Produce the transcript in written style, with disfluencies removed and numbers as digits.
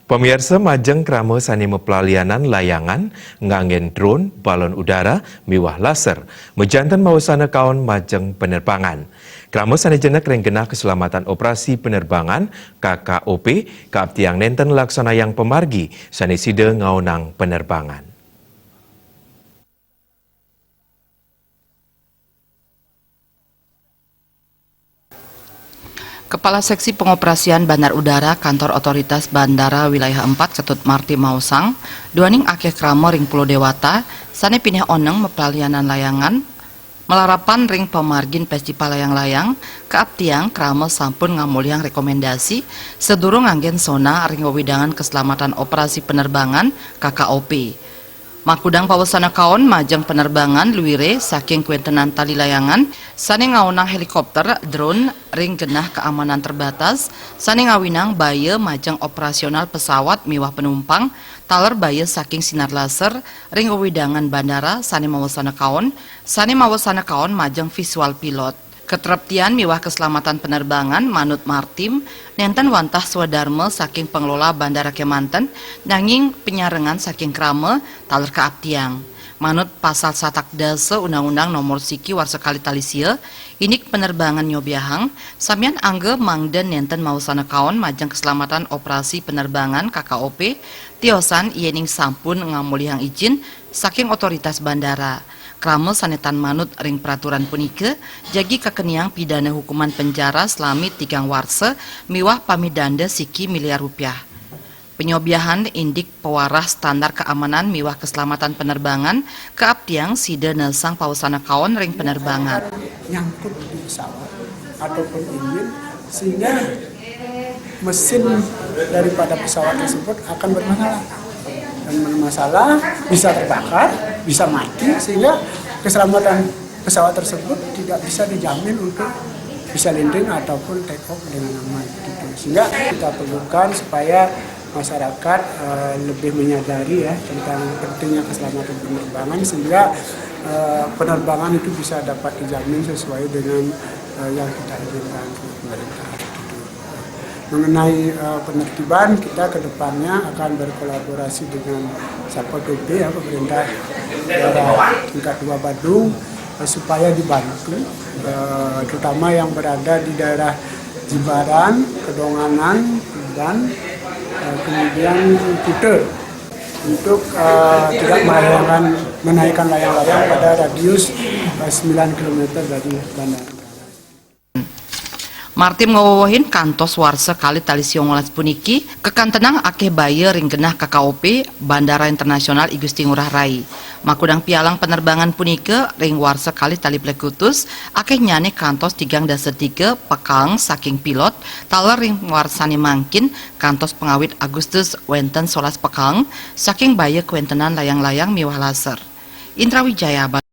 Pemirsa majeng krama sani mepelalianan layangan, nganggen drone, balon udara, miwah laser, mejantan mawasana kaon majeng penerbangan. Krama sani jenak renggenah keselamatan operasi penerbangan KKOP, kaaptiang nenten laksana yang pemargi, sani sida ngaunang penerbangan. Kepala Seksi Pengoperasian Bandar Udara Kantor Otoritas Bandara Wilayah 4 Ketut Marti Mausang, duaning akeh krama ring Pulau Dewata, sane pineh oneng mepelalianan layangan, melarapan ring pemargin festival layang-layang, kaaptiang krama sampun ngamuliang rekomendasi, sedurung nganggen sona ring wewidangan keselamatan operasi penerbangan KKOP. Makudang pawasana kaon majeng penerbangan luwire saking kuentenan tali layangan, sane ngaunang helikopter, drone, ring genah keamanan terbatas, sane ngawinang baya majeng operasional pesawat miwah penumpang, taler baya saking sinar laser, ring wewidangan bandara, sane mawasana kaon majeng visual pilot. Keteraptian miwah keselamatan penerbangan manut Martim nenten wantah swadharma saking pengelola Bandara Kemanten nanging penyarengan saking krama taler kaaptiang. Manut pasal satak dase Undang-Undang Nomor Siki Warsekali Talisia inik penerbangan nyobiahang samian angge mangden nenten mawasana kaon majeng keselamatan operasi penerbangan KKOP tiosan iening sampun ngamulihang izin saking otoritas bandara. Krama sanetan manut ring peraturan punike jagi kakeniang pidana hukuman penjara selami 3 warse miwah pamidanda siki miliar rupiah. Penyobiahan indik pewaras standar keamanan miwah keselamatan penerbangan kaaptiang sida nesang pawasana kaon ring penerbangan. Nyangkut di pesawat ataupun engine sehingga mesin daripada pesawat tersebut akan bermasalah. Dan bermasalah bisa terbakar, bisa mati sehingga keselamatan pesawat tersebut tidak bisa dijamin untuk bisa landing ataupun take off dengan aman gitu. Sehingga kita perlukan supaya masyarakat lebih menyadari ya tentang pentingnya keselamatan penerbangan sehingga penerbangan itu bisa dapat dijamin sesuai dengan yang kita inginkan pemerintah. Mengenai penertiban, kita ke depannya akan berkolaborasi dengan Satpol PP ya, pemerintah daerah tingkat 2 Badung supaya dibantu terutama yang berada di daerah Jimbaran, Kedonganan dan kemudian Kute untuk tidak menaikkan layang-layang pada radius 9 km dari bandara. Martim ngawawahin kantos warsa kali tali siongolas puniki kekantenang akeh baya ring genah KKOP Bandara Internasional I Gusti Ngurah Rai. Makudang pialang penerbangan punike ring warsa kali tali Plekutus akeh nyane kantos 3-3 pekang saking pilot taler ring warsane mangkin kantos pengawit Agustus wenten 11 pekang saking baya kuentenan layang-layang miwah laser. Indrawijaya